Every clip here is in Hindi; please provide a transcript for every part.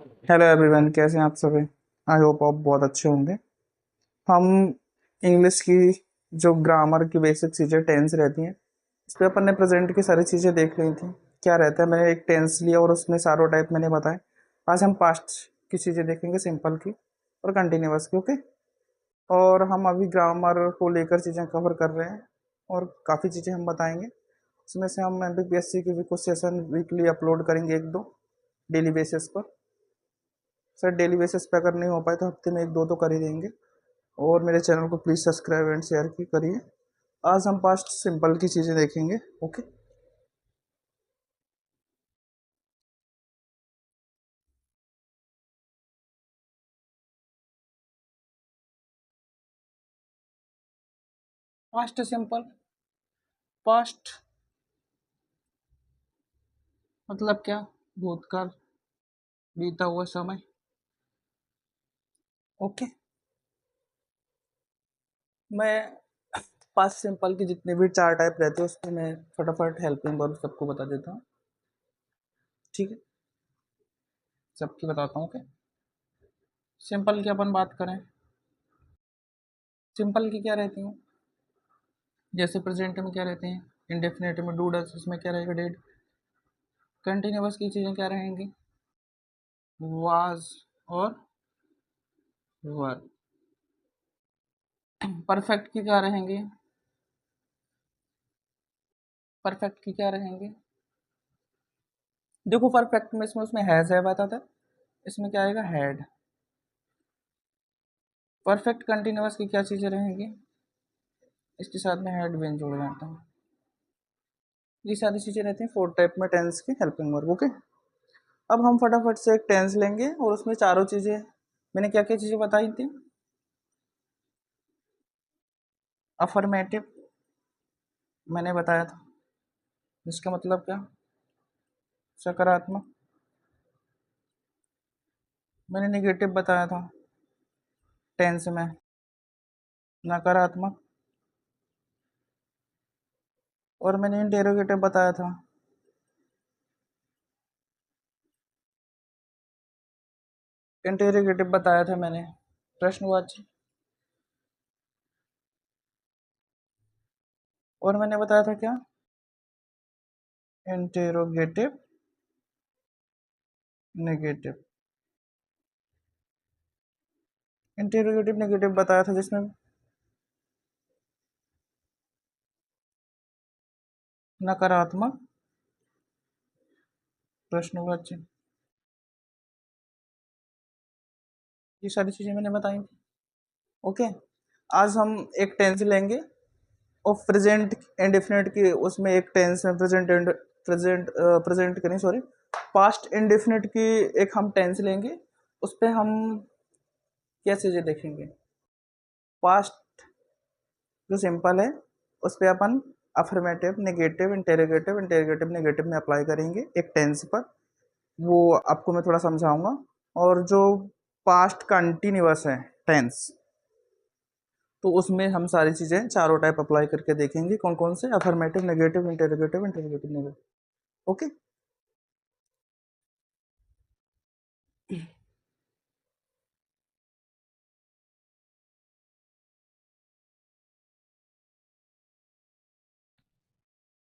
हेलो एवरीवन, कैसे हैं आप सभी। आई होप आप बहुत अच्छे होंगे। हम इंग्लिश की जो ग्रामर की बेसिक चीज़ें टेंस रहती हैं, इस पर अपन ने प्रेजेंट की सारी चीज़ें देख ली थी। क्या रहता है, मैंने एक टेंस लिया और उसमें सारों टाइप मैंने बताए। आज हम पास्ट की चीज़ें देखेंगे, सिंपल की और कंटिन्यूअस की। ओके। और हम अभी ग्रामर को लेकर चीज़ें कवर कर रहे हैं और काफ़ी चीज़ें हम बताएंगे। इसमें से हम MPPSC की भी कुछ सेशन वीकली अपलोड करेंगे, एक दो डेली बेसिस पर। सर डेली बेसिस पे अगर नहीं हो पाए तो हफ्ते में एक दो तो कर ही देंगे। और मेरे चैनल को प्लीज़ सब्सक्राइब एंड शेयर की करिए। आज हम पास्ट सिंपल की चीज़ें देखेंगे। ओके। Past simple. पास्ट मतलब क्या? भूतकाल, बीता हुआ समय। ओके। मैं पास्ट सिंपल की जितने भी चार टाइप रहते हैं उस पर मैं फटाफट हेल्पिंग वर्ब सबको बता देता हूँ। ठीक है, सबकी बताता हूँ। ओके। सिंपल की अपन बात करें, सिंपल की क्या रहती है? जैसे प्रेजेंट में क्या रहते हैं, इंडेफिनेट में डू डज, इसमें क्या रहेगा? डेड। कंटिन्यूअस की चीज़ें क्या रहेंगी? वाज और वर। परफेक्ट की क्या रहेंगे? परफेक्ट की क्या रहेंगे? देखो, परफेक्ट में इसमें उसमें हैज है बताता है, इसमें क्या आएगा? हैड। परफेक्ट कंटिन्यूअस की क्या चीज़ें रहेंगी? इसके साथ में हैड बीन जोड़ जाता है। ये सारी चीज़ें रहती हैं फोर टाइप में टेंस की हेल्पिंग वर्ब। ओके। अब हम फटाफट से एक टेंस लेंगे और उसमें चारों चीज़ें, मैंने क्या क्या चीज़ें बताई थी? अफर्मेटिव मैंने बताया था, जिसका मतलब क्या? सकारात्मक। मैंने निगेटिव बताया था टेंस में, नकारात्मक। और मैंने इंटेरोगेटिव बताया था। इंटेरोगेटिव बताया था मैंने, प्रश्नवाची। और मैंने बताया था क्या? Interrogative negative. इंटेरोगेटिव नेगेटिव बताया था जिसमें नकारात्मक, प्रश्नवाची। ये सारी चीज़ें मैंने बताई थी। ओके। आज हम एक टेंस लेंगे और प्रेजेंट इंडेफिनिट की, उसमें एक टेंस में प्रेजेंट एंड प्रेजेंट करें, सॉरी, पास्ट इंडेफिनिट की एक हम टेंस लेंगे। उस पर हम क्या चीज़ें देखेंगे? पास्ट जो सिंपल है उस पर अपन affirmative negative interrogative interrogative negative में अप्लाई करेंगे एक टेंस पर। वो आपको मैं थोड़ा समझाऊंगा। और जो पास्ट कंटिन्यूअस है टेंस, तो उसमें हम सारी चीज़ें चारों टाइप अप्लाई करके देखेंगे, कौन कौन से? Affirmative negative interrogative interrogative negative. Okay.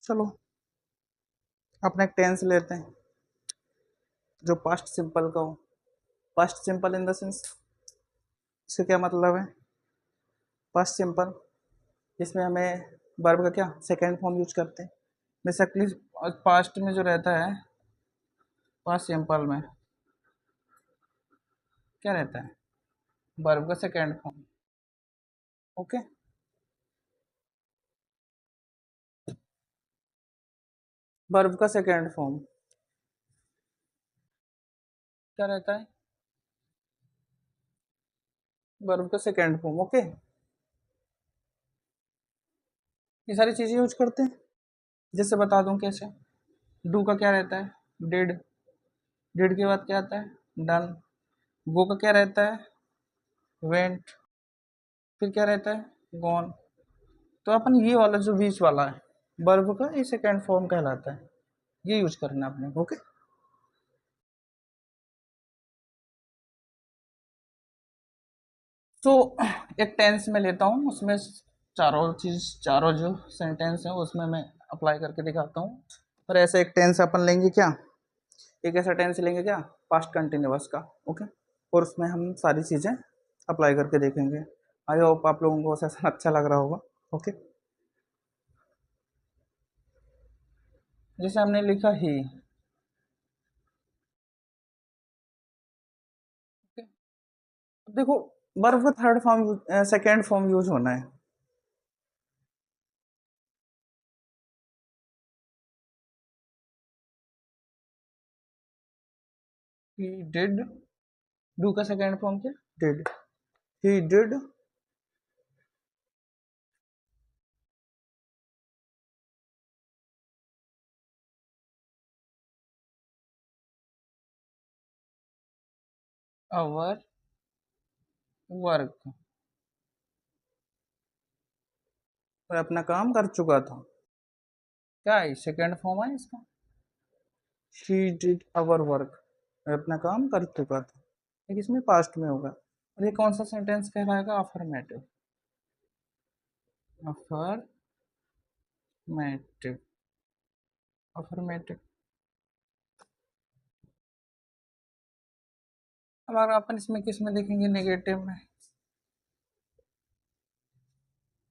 चलो अपना एक टेंस लेते हैं जो पास्ट सिंपल का हो। Past simple in the sense, इसका क्या मतलब है? पास्ट सिंपल इसमें हमें वर्ब का क्या सेकेंड फॉर्म यूज करते हैं। बेसिकली पास्ट में जो रहता है, पास्ट सिंपल में क्या रहता है? वर्ब का सेकेंड फॉर्म। ओके। वर्ब का सेकेंड फॉर्म क्या रहता है? वर्ब का सेकेंड फॉर्म। ओके। ये सारी चीज़ें यूज करते हैं। जैसे बता दूं कैसे। डू का क्या रहता है? डिड। डिड के बाद क्या आता है? डन। गो का क्या रहता है? वेंट। फिर क्या रहता है? गॉन। तो अपन ये वाला जो बीच वाला है वर्ब का, ये सेकेंड फॉर्म कहलाता है। ये यूज करना है आपने। ओके। तो एक टेंस में लेता हूँ, उसमें चारों जो सेंटेंस है उसमें मैं अप्लाई करके दिखाता हूँ। और ऐसे एक टेंस अपन लेंगे क्या, एक ऐसा टेंस लेंगे क्या, पास्ट कंटिन्यूअस का। ओके, और उसमें हम सारी चीज़ें अप्लाई करके देखेंगे। आई होप आप लोगों को सेशन अच्छा लग रहा होगा। ओके, जैसे हमने लिखा ही, देखो वर्ब का third form second form use होना है। ही डिड, डू का सेकेंड फॉर्म क्या, did. He did our work, वह अपना काम कर चुका था। क्या है सेकेंड फॉर्म है इसका, शी डिड अवर वर्क, वह अपना काम कर चुका था। एक इसमें पास्ट में होगा। और ये कौन सा सेंटेंस कहलाएगा, अफर्मेटिव, अफर्मेटिव, अफर्मेटिव। अब अगर अपन इसमें किस में देखेंगे, नेगेटिव में।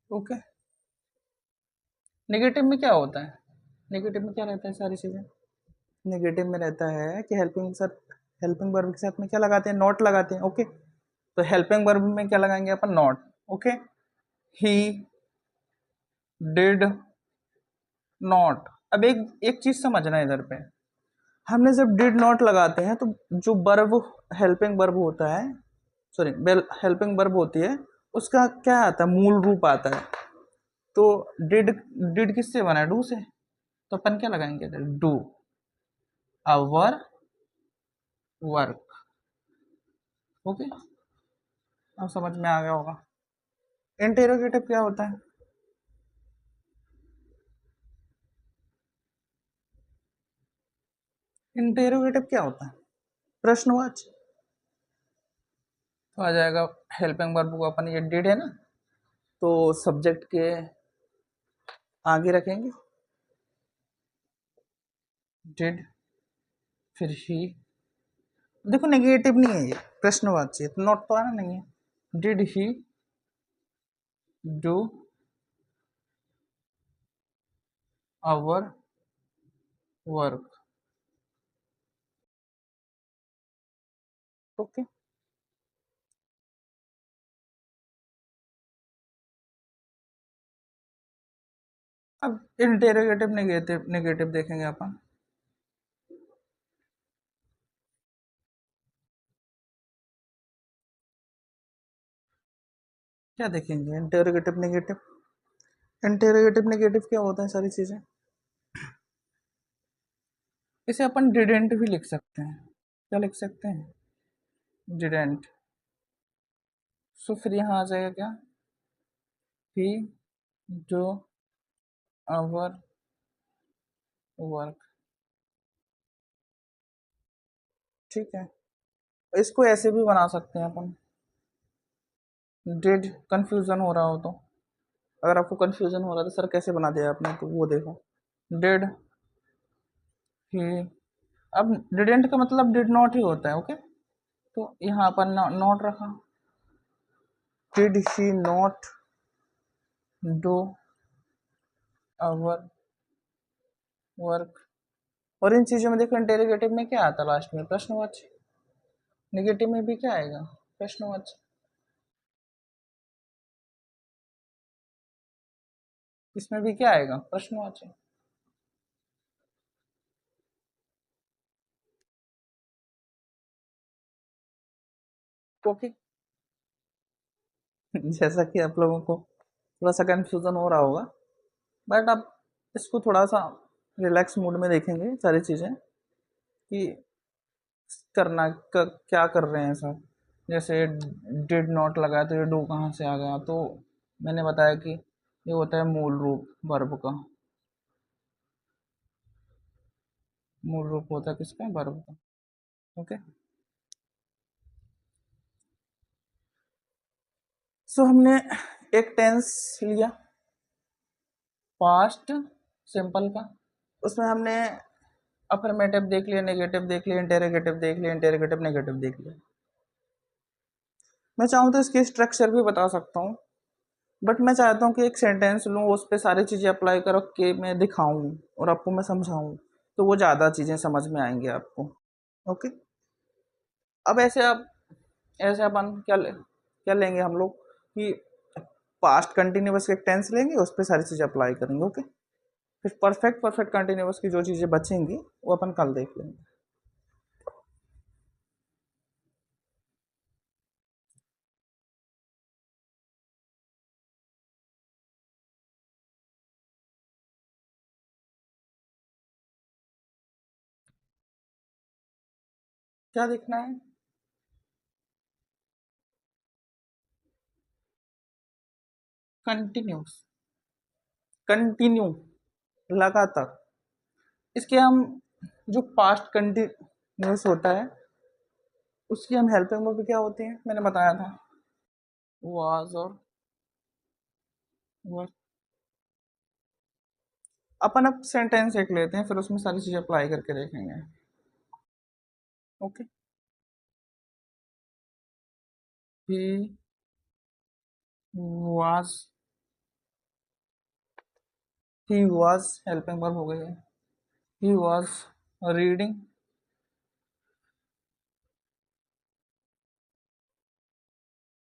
ओके, नेगेटिव में क्या होता है, नेगेटिव में क्या रहता है, सारी चीजें नेगेटिव में रहता है कि हेल्पिंग के साथ, हेल्पिंग वर्ब के साथ में क्या लगाते हैं, नॉट लगाते हैं। ओके, तो हेल्पिंग वर्ब में क्या लगाएंगे अपन, not. Okay, he did not. अब एक एक चीज समझना है इधर पे, हमने जब डिड नॉट लगाते हैं तो जो वर्ब, हेल्पिंग वर्ब होता है, सॉरी हेल्पिंग वर्ब होती है, उसका क्या आता है, मूल रूप आता है। तो डिड, डिड किससे बना है, डू से। तो अपन क्या लगाएंगे इधर, डू अवर वर्क। ओके, अब समझ में आ गया होगा। इंटेरोगेटिव क्या होता है, इंटेरोगेटिव क्या होता है, प्रश्नवाची। तो आ जाएगा हेल्पिंग वर्ब को अपन, ये डिड है ना, तो सब्जेक्ट के आगे रखेंगे डिड, फिर ही। देखो नेगेटिव नहीं है ये, प्रश्नवाची, तो नॉट तो आना नहीं है। Did he do our work. Okay, अब इंटेरोगेटिव नेगेटिव, नेगेटिव देखेंगे अपन। क्या देखेंगे, इंटेरोगेटिव नेगेटिव, इंटेरोगेटिव नेगेटिव क्या होता है, सारी चीजें। इसे अपन डिडेंट भी लिख सकते हैं, क्या लिख सकते हैं, डिडेंट। सो फिर यहाँ आ जाएगा क्या, ही डू आवर वर्क। ठीक है, इसको ऐसे भी बना सकते हैं अपन, डिड कंफ्यूजन हो रहा हो तो, अगर आपको कंफ्यूजन हो रहा है तो सर कैसे बना दिया आपने, तो वो देखो, डिड ही। अब डिडेंट का मतलब डिड नॉट ही होता है। ओके, तो यहाँ पर नॉट रखा, did he not do our work. और इन चीजों में देखो, इंटेरोगेटिव में क्या आता है लास्ट में, प्रश्नवाची। नेगेटिव में भी क्या आएगा, प्रश्नवाची। इसमें भी क्या आएगा, प्रश्नवाची। ओके, जैसा कि आप लोगों को थोड़ा सा कंफ्यूजन हो रहा होगा, बट आप इसको थोड़ा सा रिलैक्स मूड में देखेंगे सारी चीज़ें, कि करना क्या कर रहे हैं सर। जैसे डिड नॉट लगाया तो ये डू कहाँ से आ गया, तो मैंने बताया कि ये होता है मूल रूप वर्ब का, मूल रूप होता है किसका, वर्ब का। ओके, सो हमने एक टेंस लिया पास्ट सिंपल का, उसमें हमने अफर्मेटिव देख लिया, नेगेटिव देख लिया, इंटेरोगेटिव देख लिया, इंटेरोगेटिव नेगेटिव देख लिया। मैं चाहूँ तो इसके स्ट्रक्चर भी बता सकता हूँ, बट मैं चाहता हूँ कि एक सेंटेंस लूँ, उस पर सारी चीज़ें अप्लाई कर के मैं दिखाऊँ और आपको मैं समझाऊँ, तो वो ज़्यादा चीज़ें समझ में आएंगी आपको। ओके, अब ऐसे अपन क्या लेंगे हम लोग कि पास्ट कंटिन्यूअस के टेंस लेंगे, उस पर सारी चीज़ें अप्लाई करेंगे। ओके, फिर परफेक्ट कंटिन्यूअस की जो चीज़ें बचेंगी वो अपन कल देख लेंगे। क्या देखना है? कंटिन्यूस, कंटिन्यू, लगातार। इसके हम जो पास्ट कंटिन्यूस होता है उसकी हम हेल्पिंग वर्ब क्या होती है, मैंने बताया था, वाज और वर। अपन अब सेंटेंस एक लेते हैं, फिर उसमें सारी चीजें अप्लाई करके देखेंगे। Okay, he was, he was helping verb हो गई है। He was reading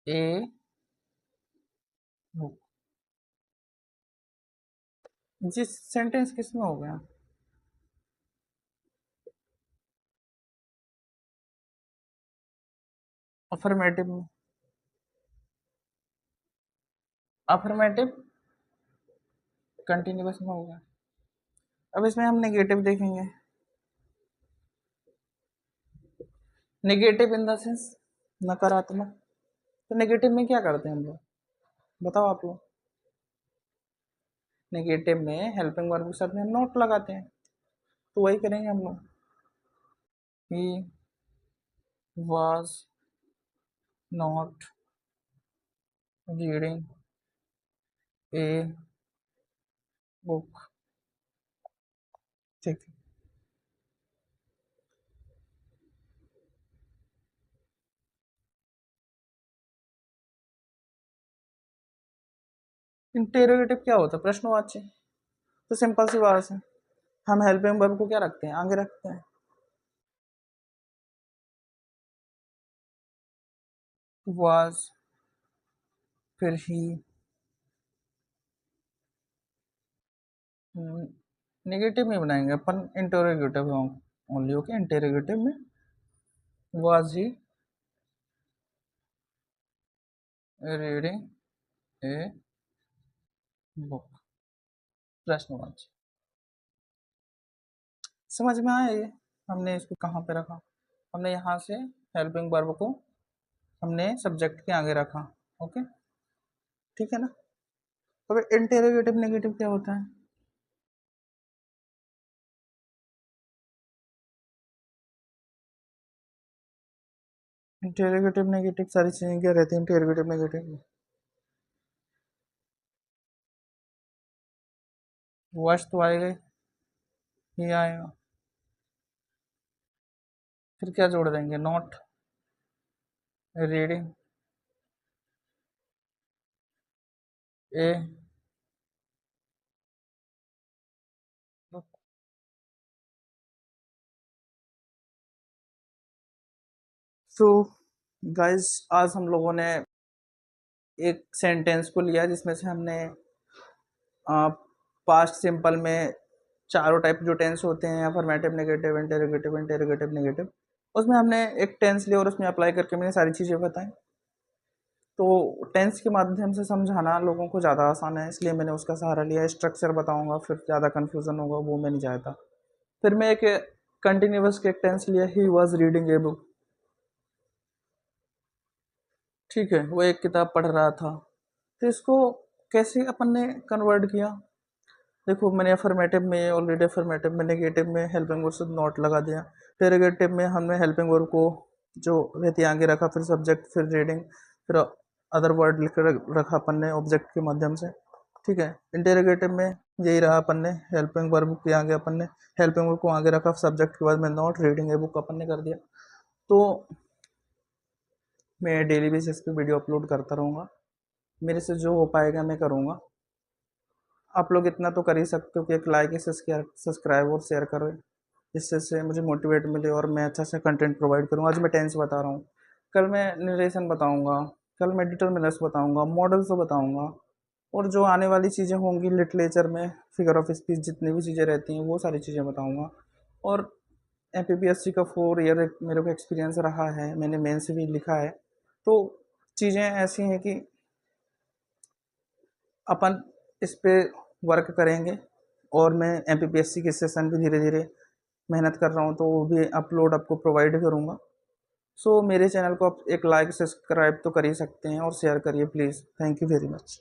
a book. जिस सेंटेंस किसमें हो गया? अफर्मेटिव में, अफर्मेटिव कंटिन्यूअस में होगा। अब इसमें हम नेगेटिव देखेंगे, नेगेटिव इन द सेंस नकारात्मक। तो नेगेटिव में क्या करते हैं हम लोग, बताओ आप लोग? नेगेटिव में हेल्पिंग वर्ब के साथ में हम नॉट लगाते हैं, तो वही करेंगे हम लोग। He was not reading a book. ठीक है, इंटेरोगेटिव क्या होता है? प्रश्नवाची। तो सिंपल सी बात है, हम हेल्पिंग वर्ब को क्या रखते हैं, आगे रखते हैं। वाज, फिर ही, नेगेटिव में बनाएंगे अपन इंटरोगेटिव ओनली। ओके, इंटरोगेटिव में was he reading a book, प्रश्नवाची। समझ में आया ये? हमने इसको कहाँ पे रखा, हमने यहाँ से हेल्पिंग वर्ब को हमने सब्जेक्ट के आगे रखा। ओके, ठीक है ना? तो इंटेरोगेटिव नेगेटिव क्या होता है? इंटेरोगेटिव नेगेटिव सारी चीजें क्या रहती है इंटेरोगेटिव नेगेटिव में? वॉच तो आएगा ही आएगा, फिर क्या जोड़ देंगे, not reading a book. So guys, आज हम लोगों ने एक सेंटेंस को लिया जिसमें से हमने पास्ट सिंपल में चारों टाइप जो टेंस होते हैं, affirmative, negative, interrogative, interrogative negative, उसमें हमने एक टेंस लिया और उसमें अप्लाई करके मैंने सारी चीज़ें बताई। तो टेंस के माध्यम से समझाना लोगों को ज़्यादा आसान है, इसलिए मैंने उसका सहारा लिया। स्ट्रक्चर बताऊंगा फिर ज़्यादा कन्फ्यूज़न होगा, वो मैं नहीं चाहता। फिर मैं एक कंटिन्यूअस के एक टेंस लिया, he was reading a book. ठीक है, वो एक किताब पढ़ रहा था। तो इसको कैसे अपन ने कन्वर्ट किया? देखो, मैंने अफर्मेटिव में ऑलरेडी, अफर्मेटिव में नेगेटिव में हेल्पिंग वर्ब से नॉट लगा दिया। इंटेरोगेटिव में हमने हेल्पिंग वर्ब को जो रहती है आगे रखा, फिर सब्जेक्ट, फिर रीडिंग, फिर अदर वर्ड लिख रखा अपन ने ऑब्जेक्ट के माध्यम से, ठीक है। इंटेरोगेटिव में यही रहा, अपन ने हेल्पिंग वर्ब के आगे अपन ने हेल्पिंग वर्ब को आगे रखा, सब्जेक्ट के बाद में नॉट रीडिंग ए बुक अपन ने कर दिया। तो मैं डेली बेसिस पे वीडियो अपलोड करता रहूँगा, मेरे से जो हो पाएगा मैं करूँगा। आप लोग इतना तो कर ही सकते हो कि एक लाइक, सब्सक्राइब और शेयर करो, जिससे से मुझे मोटिवेट मिले और मैं अच्छा सा कंटेंट प्रोवाइड करूँ। आज मैं टेंस बता रहा हूँ, कल मैं नरेशन बताऊँगा, कल मैं डिटर्मिनर्स बताऊँगा, मॉडल्स बताऊँगा, और जो आने वाली चीज़ें होंगी लिटरेचर में, फिगर ऑफ स्पीच जितनी भी चीज़ें रहती हैं वो सारी चीज़ें बताऊँगा। और एमपीपीएससी का 4 ईयर मेरे को एक्सपीरियंस रहा है, मैंने मेंस भी लिखा है। तो चीज़ें ऐसी हैं कि अपन इस पे वर्क करेंगे, और मैं एमपीपीएससी के सेशन भी धीरे धीरे मेहनत कर रहा हूँ, तो वो भी अपलोड आपको प्रोवाइड करूँगा। सो मेरे चैनल को आप एक लाइक सब्सक्राइब तो कर ही सकते हैं, और शेयर करिए please. Thank you very much.